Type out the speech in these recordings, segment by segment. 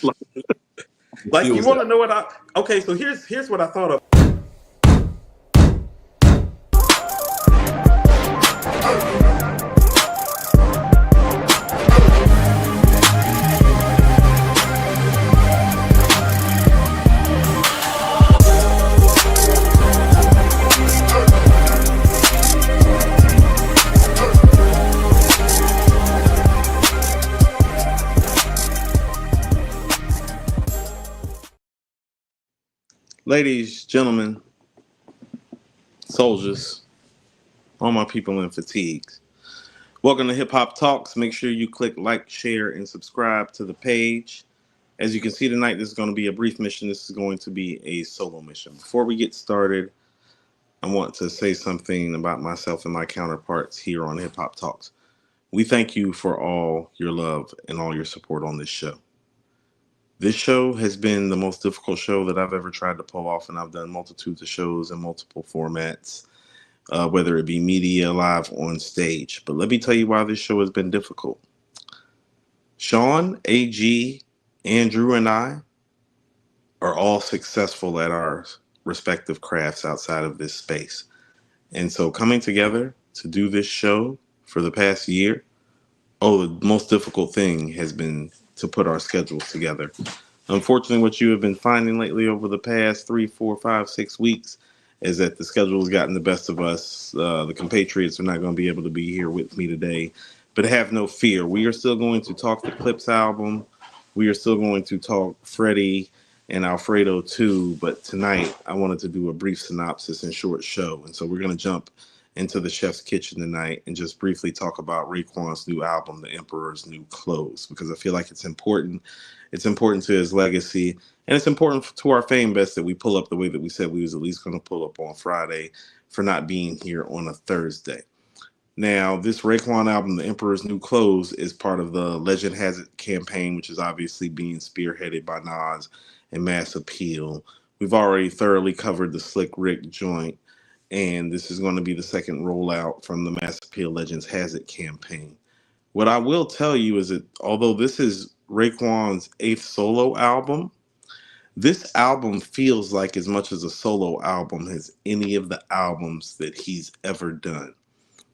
Like you Feels want that. to know what I? Okay, so here's what I thought of. Ladies, gentlemen, soldiers, all my people in fatigues. Welcome to Hip Hop Talks. Make sure you click like, share, and subscribe to the page. As you can see tonight, this is going to be a brief mission. This is going to be a solo mission. Before we get started, I want to say something about myself and my counterparts here on Hip Hop Talks. We thank you for all your love and all your support on this show. This show has been the most difficult show that I've ever tried to pull off, and I've done multitudes of shows in multiple formats, whether it be media, live, on stage. But let me tell you why this show has been difficult. Sean, AG, Andrew, and I are all successful at our respective crafts outside of this space. And so coming together to do this show for the past year, the most difficult thing has been to put our schedules together. Unfortunately, what you have been finding lately over the past 3, 4, 5, 6 weeks is that the schedule has gotten the best of us. The compatriots are not going to be able to be here with me today, but have no fear. We are still going to talk the Clips album. We are still going to talk Freddie and Alfredo too, but tonight I wanted to do a brief synopsis and short show. And so we're going to jump into the chef's kitchen tonight and just briefly talk about Raekwon's new album, The Emperor's New Clothes, because I feel like it's important. It's important to his legacy, and it's important to our fan base that we pull up the way that we said we was at least going to pull up on Friday for not being here on a Thursday. Now, this Raekwon album, The Emperor's New Clothes, is part of the Legend Has It campaign, which is obviously being spearheaded by Nas and Mass Appeal. We've already thoroughly covered the Slick Rick joint, and this is going to be the second rollout from the Mass Appeal Legends Has It campaign. What I will tell you is that although this is Raekwon's 8th solo album, this album feels like as much as a solo album as any of the albums that he's ever done.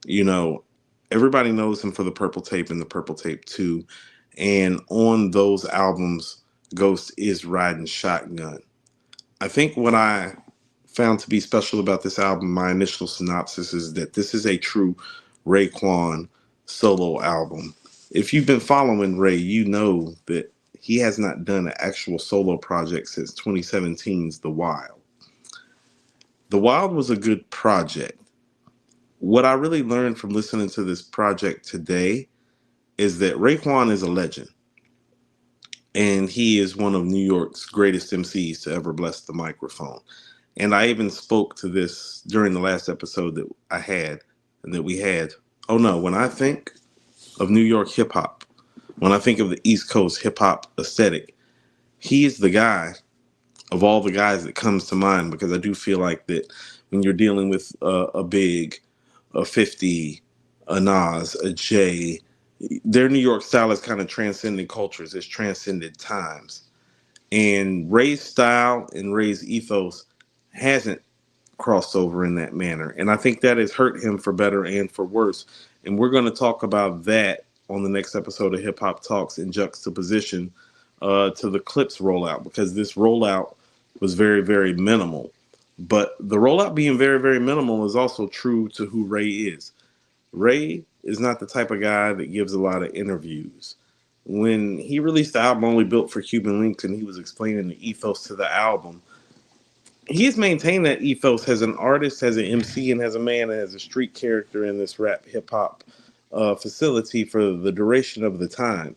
You know, everybody knows him for the Purple Tape and the Purple Tape 2. And on those albums, Ghost is riding shotgun. I think what I found to be special about this album, my initial synopsis, is that this is a true Raekwon solo album. If you've been following Ray, you know that he has not done an actual solo project since 2017's The Wild. The Wild was a good project. What I really learned from listening to this project today is that Raekwon is a legend. And he is one of New York's greatest MCs to ever bless the microphone. And I even spoke to this during the last episode that I had and that we had. Oh no, when I think of New York hip hop, when I think of the East Coast hip hop aesthetic, he is the guy of all the guys that comes to mind, because I do feel like that when you're dealing with a Big, a 50, a Nas, a Jay, their New York style has kind of transcended cultures. It's transcended times. And Ray's style and Ray's ethos hasn't crossed over in that manner. And I think that has hurt him for better and for worse. And we're going to talk about that on the next episode of Hip Hop Talks in juxtaposition to the Clips rollout, because this rollout was very, very minimal. But the rollout being very, very minimal is also true to who Ray is. Ray is not the type of guy that gives a lot of interviews. When he released the album Only Built for Cuban Links and he was explaining the ethos to the album, he's maintained that ethos as an artist, as an MC, and as a man, and as a street character in this rap hip hop facility for the duration of the time.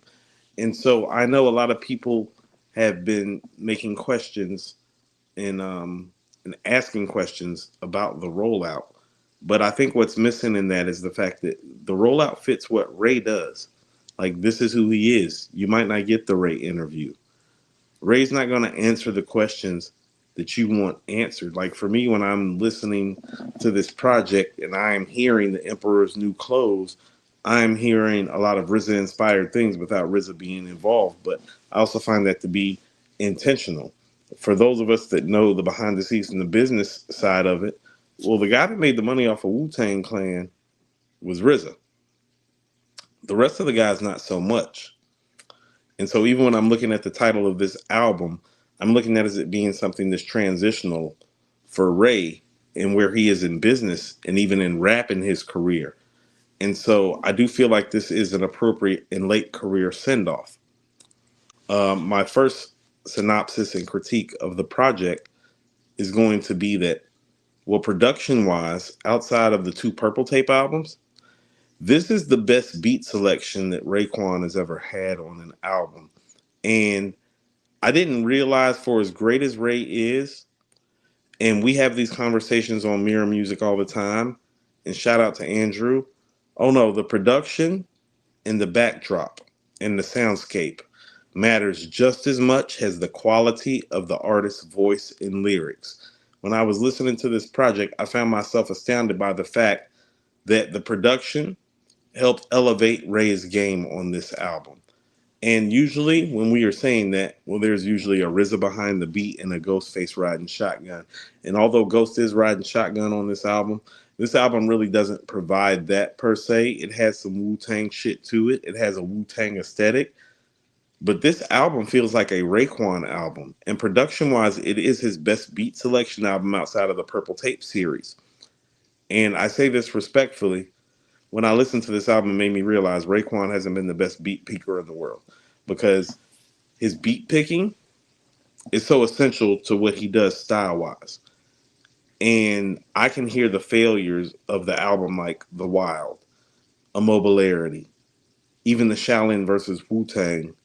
And so I know a lot of people have been making questions and asking questions about the rollout. But I think what's missing in that is the fact that the rollout fits what Ray does. Like, this is who he is. You might not get the Ray interview. Ray's not going to answer the questions that you want answered. Like, for me, when I'm listening to this project and I'm hearing The Emperor's New Clothes, I'm hearing a lot of RZA inspired things without RZA being involved, but I also find that to be intentional. For those of us that know the behind the scenes and the business side of it, well, the guy that made the money off of Wu Tang Clan was RZA. The rest of the guys, not so much. And so, even when I'm looking at the title of this album, I'm looking at it as it being something that's transitional for Ray and where he is in business and even in rap in his career. And so I do feel like this is an appropriate and late career send off. My first synopsis and critique of the project is going to be that, well, production wise, outside of the two Purple Tape albums, this is the best beat selection that Raekwon has ever had on an album. And I didn't realize, for as great as Ray is, and we have these conversations on Mirror Music all the time, and shout out to Andrew. Oh no, the production and the backdrop and the soundscape matters just as much as the quality of the artist's voice and lyrics. When I was listening to this project, I found myself astounded by the fact that the production helped elevate Ray's game on this album. And usually, when we are saying that, well, there's usually a RZA behind the beat and a Ghostface riding shotgun. And although Ghost is riding shotgun on this album really doesn't provide that per se. It has some Wu Tang shit to it. It has a Wu Tang aesthetic. But this album feels like a Raekwon album. And production wise, it is his best beat selection album outside of the Purple Tape series. And I say this respectfully. When I listened to this album, it made me realize Raekwon hasn't been the best beat picker in the world, because his beat picking is so essential to what he does style wise. And I can hear the failures of the album, like The Wild, Immobilarity, even the Shaolin versus Wu Tang,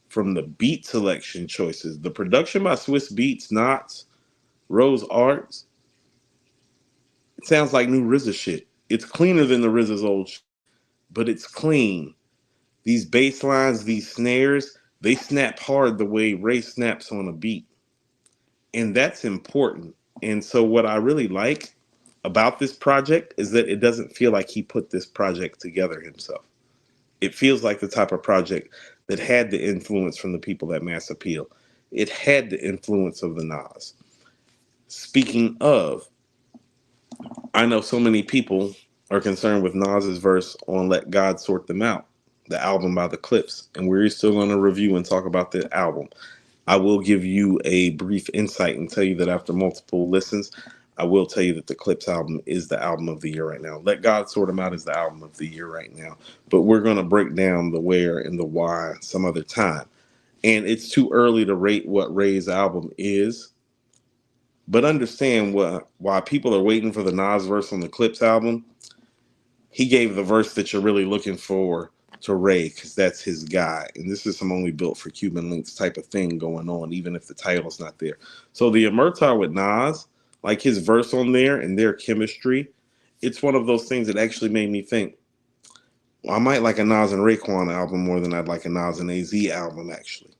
from the beat selection choices. The production by Swiss Beats, Knots, Rose Arts, it sounds like new RZA shit. It's cleaner than the RZA's old shit, but it's clean. These bass lines, these snares, they snap hard the way Ray snaps on a beat. And that's important. And so, what I really like about this project is that it doesn't feel like he put this project together himself. It feels like the type of project that had the influence from the people at Mass Appeal. It had the influence of the Nas. Speaking of, I know so many people are concerned with Nas's verse on Let God Sort Them Out, the album by the Clips. And we're still going to review and talk about the album. I will give you a brief insight and tell you that after multiple listens, I will tell you that the Clips album is the album of the year right now. Let God Sort Them Out is the album of the year right now. But we're going to break down the where and the why some other time. And it's too early to rate what Ray's album is. But understand why people are waiting for the Nas verse on the Clips album. He gave the verse that you're really looking for to Ray, because that's his guy. And this is some only built for Cuban links type of thing going on, even if the title's not there. So the Emertar with Nas, like his verse on there and their chemistry, it's one of those things that actually made me think, well, I might like a Nas and Raekwon album more than I'd like a Nas and AZ album, actually.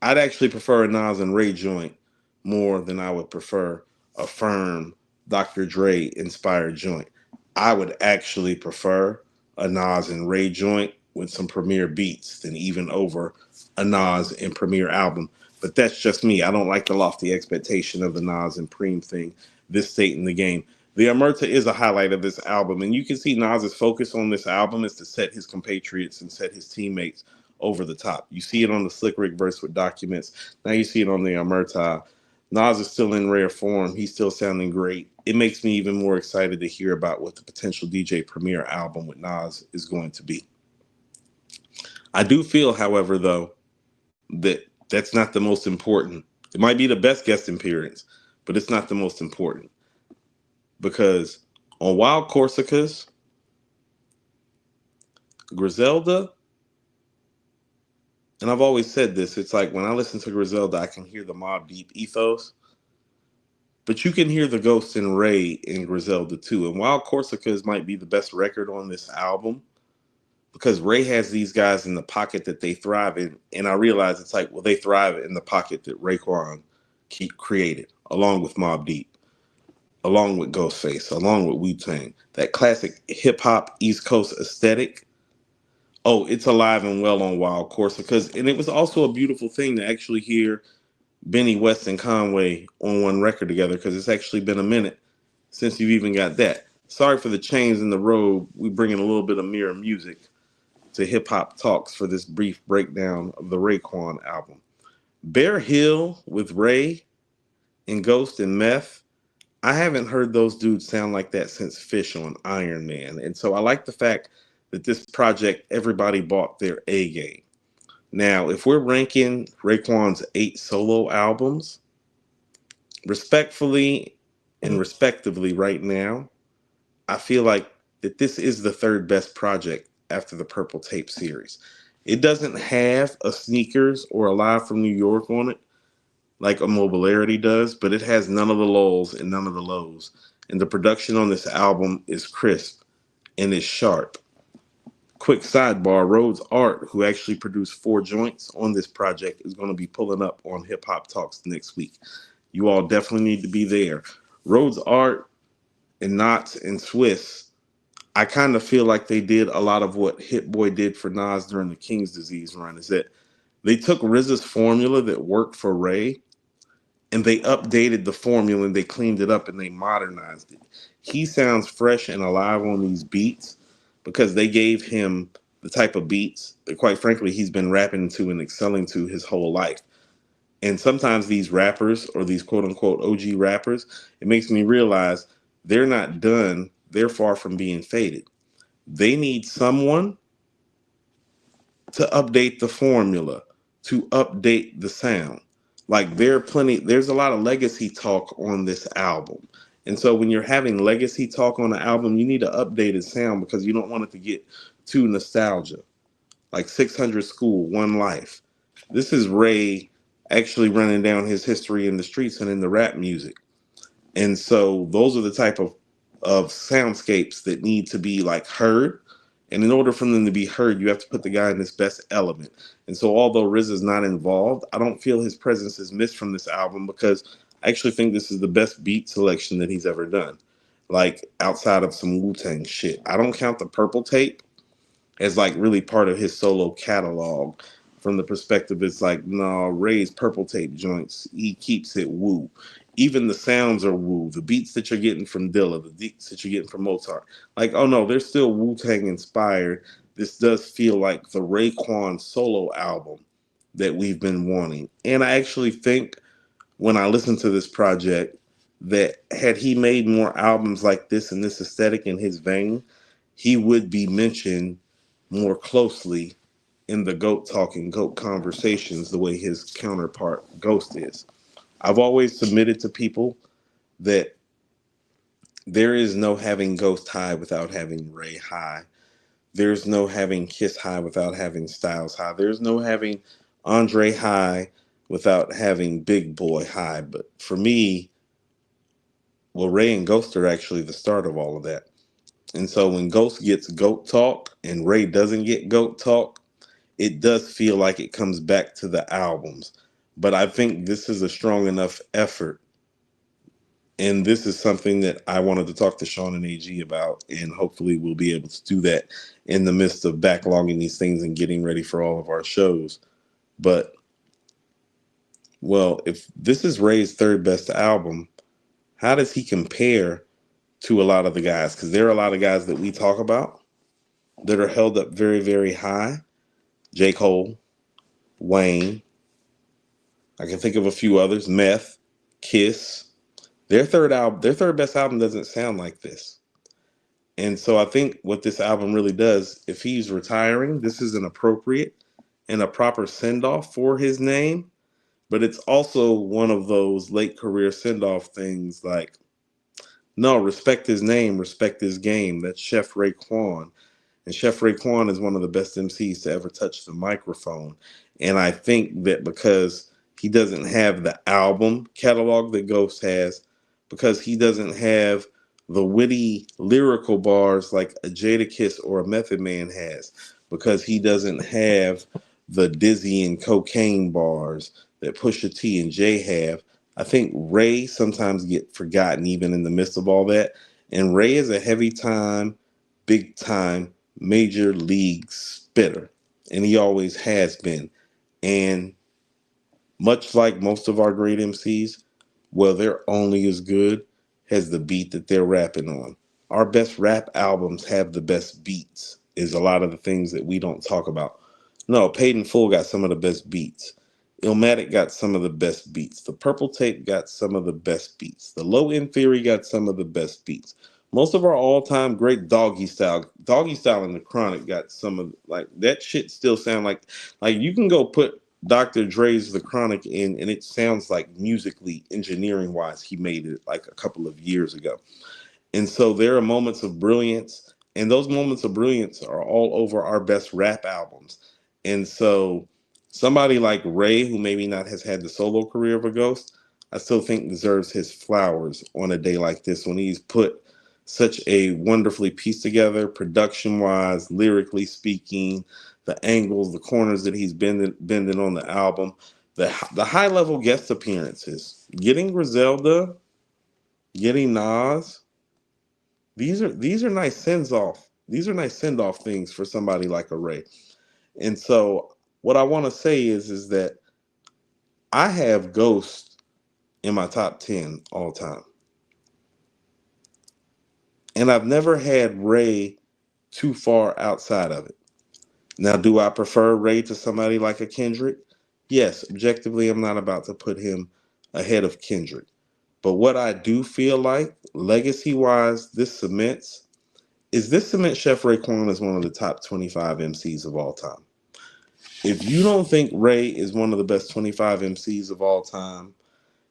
I'd actually prefer a Nas and Ray joint more than I would prefer a firm Dr. Dre inspired joint. I would actually prefer a Nas and Ray joint with some Premier beats than even over a Nas and Premier album. But that's just me. I don't like the lofty expectation of the Nas and Preem thing this state in the game. The Omerta is a highlight of this album, and you can see Nas's focus on this album is to set his compatriots and set his teammates over the top. You see it on the Slick Rick verse with Documents. Now you see it on the Omerta. Nas is still in rare form. He's still sounding great. It makes me even more excited to hear about what the potential DJ Premier album with Nas is going to be. I do feel, however, though, that that's not the most important. It might be the best guest appearance, but it's not the most important. Because on Wild Corsicas, Griselda, and I've always said this, it's like when I listen to Griselda, I can hear the Mobb Deep ethos, but you can hear the Ghost and Ray in Griselda too. And Wild Corsicas might be the best record on this album, because Ray has these guys in the pocket that they thrive in. And I realize it's like, well, they thrive in the pocket that Raekwon created, along with Mobb Deep. along with Ghostface, along with Wu-Tang. That classic hip hop East Coast aesthetic. Oh, it's alive and well on Wild Course and it was also a beautiful thing to actually hear Benny West and Conway on one record together because it's actually been a minute since you've even got that. Sorry for the chains in the road. We bring in a little bit of mirror music to Hip Hop Talks for this brief breakdown of the Raekwon album. Bear Hill with Ray and Ghost and Meth. I haven't heard those dudes sound like that since Fish on Iron Man. And so I like the fact that this project, everybody bought their A game. Now, if we're ranking Raekwon's 8 solo albums, respectfully and respectively right now, I feel like that this is the third best project after the Purple Tape series. It doesn't have a Sneakers or a Live from New York on it like a Mobilarity does, but it has none of the lulls and none of the lows. And the production on this album is crisp and is sharp. Quick sidebar, Rhodes Art, who actually produced 4 joints on this project, is going to be pulling up on Hip Hop Talks next week. You all definitely need to be there. Rhodes Art and Knots and Swiss, I kind of feel like they did a lot of what Hit Boy did for Nas during the King's Disease run, is that they took RZA's formula that worked for Ray and they updated the formula and they cleaned it up and they modernized it. He sounds fresh and alive on these beats because they gave him the type of beats that, quite frankly, he's been rapping to and excelling to his whole life. And sometimes these rappers or these quote unquote OG rappers, it makes me realize they're not done. They're far from being faded. They need someone to update the formula, to update the sound. Like there's a lot of legacy talk on this album. And so when you're having legacy talk on an album, you need an updated sound because you don't want it to get too nostalgia. Like 600 School, One Life. This is Ray actually running down his history in the streets and in the rap music. And so those are the type of soundscapes that need to be like heard. And in order for them to be heard, you have to put the guy in his best element. And so although Riz is not involved, I don't feel his presence is missed from this album because I actually think this is the best beat selection that he's ever done. Like outside of some Wu-Tang shit. I don't count the Purple Tape as like really part of his solo catalog. From the perspective, it's like, no, Ray's Purple Tape joints, he keeps it woo. Even the sounds are woo. The beats that you're getting from Dilla, the beats that you're getting from Mozart, like, oh no, they're still Wu-Tang inspired. This does feel like the Raekwon solo album that we've been wanting. And I actually think when I listen to this project that had he made more albums like this in this aesthetic in his vein, he would be mentioned more closely in the GOAT talking, GOAT conversations, the way his counterpart Ghost is. I've always submitted to people that there is no having Ghost high without having Ray high. There's no having Kiss high without having Styles high. There's no having Andre high without having Big Boy high. But for me, well, Ray and Ghost are actually the start of all of that. And so when Ghost gets GOAT talk and Ray doesn't get GOAT talk, it does feel like it comes back to the albums. But I think this is a strong enough effort. And this is something that I wanted to talk to Sean and AG about. And hopefully we'll be able to do that in the midst of backlogging these things and getting ready for all of our shows. But, well, if this is Ray's third best album, how does he compare to a lot of the guys? Because there are a lot of guys that we talk about that are held up very, very high. J. Cole, Wayne, I can think of a few others, Meth, Kiss. Their third best album doesn't sound like this. And so I think what this album really does, if he's retiring, this is an appropriate and a proper send-off for his name. But it's also one of those late career send-off things like, no, respect his name, respect his game. That's Chef Raekwon. And Chef Raekwon is one of the best MCs to ever touch the microphone. And I think that because he doesn't have the album catalog that Ghost has, because he doesn't have the witty lyrical bars like a Jadakiss or a Method Man has, because he doesn't have the dizzy and cocaine bars that Pusha T and Jay have, I think Ray sometimes get forgotten even in the midst of all that. And Ray is a heavy time, big time, major league spitter. And he always has been. And much like most of our great MCs, well, they're only as good as the beat that they're rapping on. Our best rap albums have the best beats, is a lot of the things that we don't talk about. No, Paid in Full got some of the best beats. Illmatic got some of the best beats. The Purple Tape got some of the best beats. The Low End Theory got some of the best beats. Most of our all-time great Doggy Style and the Chronic got some of like that shit. Still sound like you can go put Dr. Dre's The Chronic in, and it sounds like musically, engineering wise, he made it like a couple of years ago. And so there are moments of brilliance, and those moments of brilliance are all over our best rap albums. And so somebody like Ray, who maybe not has had the solo career of a Ghost, I still think deserves his flowers on a day like this when he's put such a wonderfully pieced together, production wise, lyrically speaking, the angles, the corners that he's bending on the album, the high level guest appearances, getting Griselda, getting Nas. These are nice sends off. These are nice send off things for somebody like a Ray. And so what I want to say is that I have Ghost in my top 10 all time. And I've never had Ray too far outside of it. Now, do I prefer Ray to somebody like a Kendrick? Yes, objectively, I'm not about to put him ahead of Kendrick. But what I do feel like, legacy wise, this cements Chef Raekwon as one of the top 25 MCs of all time. If you don't think Ray is one of the best 25 MCs of all time,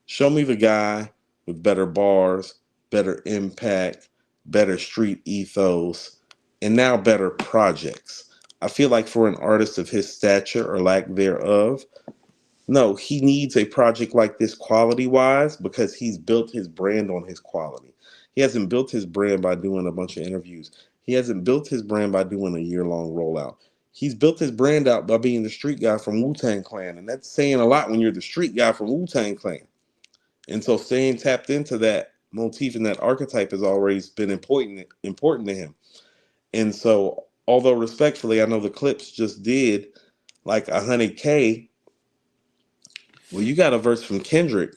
show me the guy with better bars, better impact, better street ethos, and now better projects. I feel like for an artist of his stature or lack thereof, no, he needs a project like this quality wise because he's built his brand on his quality. He hasn't built his brand by doing a bunch of interviews. He hasn't built his brand by doing a year long rollout. He's built his brand out by being the street guy from Wu Tang Clan. And that's saying a lot when you're the street guy from Wu Tang Clan. And so staying tapped into that motif and that archetype has always been important to him. And so, although respectfully, I know the Clips just did like 100K. Well, you got a verse from Kendrick.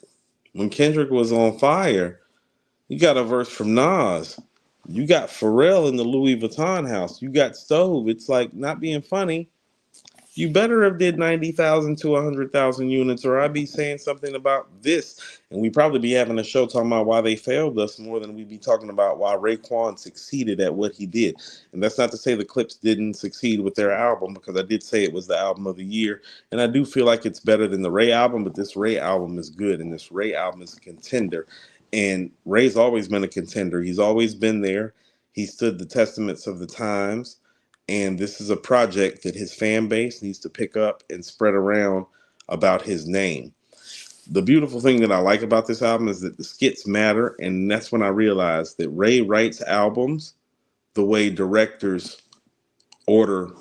When Kendrick was on fire, you got a verse from Nas. You got Pharrell in the Louis Vuitton house. You got Stove. It's like, not being funny, you better have did 90,000 to 100,000 units, or I'd be saying something about this. And we'd probably be having a show talking about why they failed us more than we'd be talking about why Raekwon succeeded at what he did. And that's not to say the Clips didn't succeed with their album, because I did say it was the album of the year. And I do feel like it's better than the Ray album, but this Ray album is good. And this Ray album is a contender. And Ray's always been a contender. He's always been there. He stood the testaments of the times. And this is a project that his fan base needs to pick up and spread around about his name. The beautiful thing that I like about this album is that the skits matter. And that's when I realized that Ray writes albums the way directors order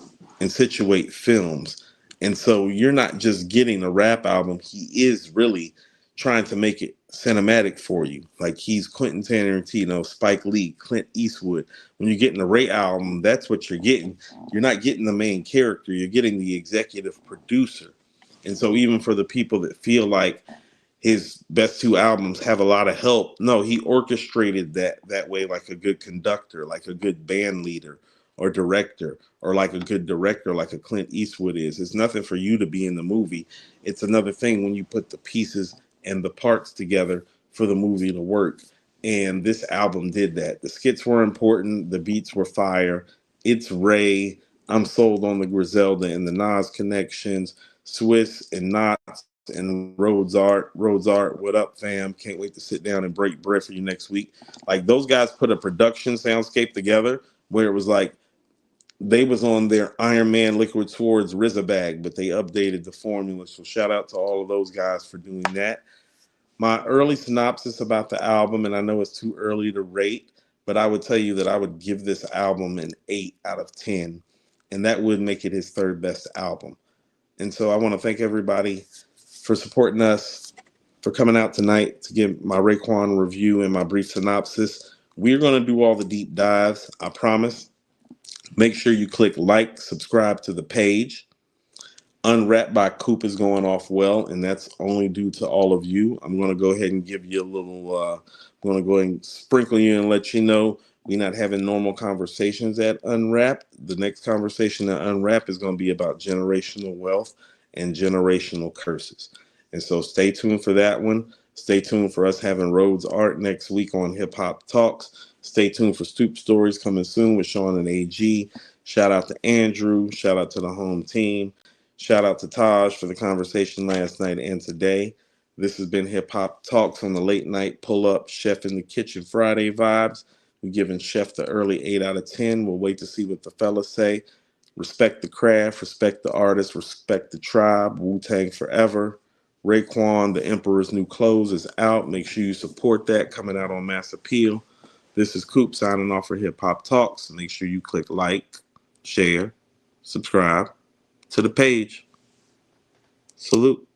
and situate films. And so you're not just getting a rap album, he is really trying to make it cinematic for you. Like he's Quentin Tarantino, Spike Lee, Clint Eastwood. When you're getting a Ray album, that's what you're getting. You're not getting the main character, you're getting the executive producer. And so even for the people that feel like his best two albums have a lot of help, no, he orchestrated that way, like a good conductor, like a good band leader or director, or like a good director like a Clint Eastwood is. It's nothing for you to be in the movie. It's another thing when you put the pieces and the parts together for the movie to work. And this album did that. The skits were important, the beats were fire. It's Ray. I'm sold on the Griselda and the Nas connections, Swiss and Knots and Rhodes Art, what up, fam? Can't wait to sit down and break bread for you next week. Like those guys put a production soundscape together where it was like they was on their Iron Man Liquid Swords RZA bag, but they updated the formula. So shout out to all of those guys for doing that. My early synopsis about the album, and I know it's too early to rate, but I would tell you that I would give this album an 8 out of 10, and that would make it his third best album. And so I want to thank everybody for supporting us. for coming out tonight to give my Raekwon review and my brief synopsis. We're going to do all the deep dives, I promise. Make sure you click like, subscribe to the page. Unwrapped by Coop is going off well, and that's only due to all of you. I'm going to go ahead and give you a little, I'm going to go ahead and sprinkle you and let you know we're not having normal conversations at Unwrapped. The next conversation at Unwrapped is going to be about generational wealth and generational curses. And so stay tuned for that one. Stay tuned for us having Rhodes Art next week on Hip Hop Talks. Stay tuned for Stoop Stories coming soon with Sean and AG. Shout out to Andrew. Shout out to the home team. Shout out to Taj for the conversation last night and today. This has been Hip Hop Talks on the late night pull up Chef in the Kitchen Friday vibes. We're giving Chef the early 8 out of 10. We'll wait to see what the fellas say. Respect the craft, respect the artist, respect the tribe. Wu-Tang forever. Raekwon, The Emperor's New Clothes is out. Make sure you support that, coming out on Mass Appeal. This is Coop signing off for Hip Hop Talks. Make sure you click like, share, subscribe to the page. Salute.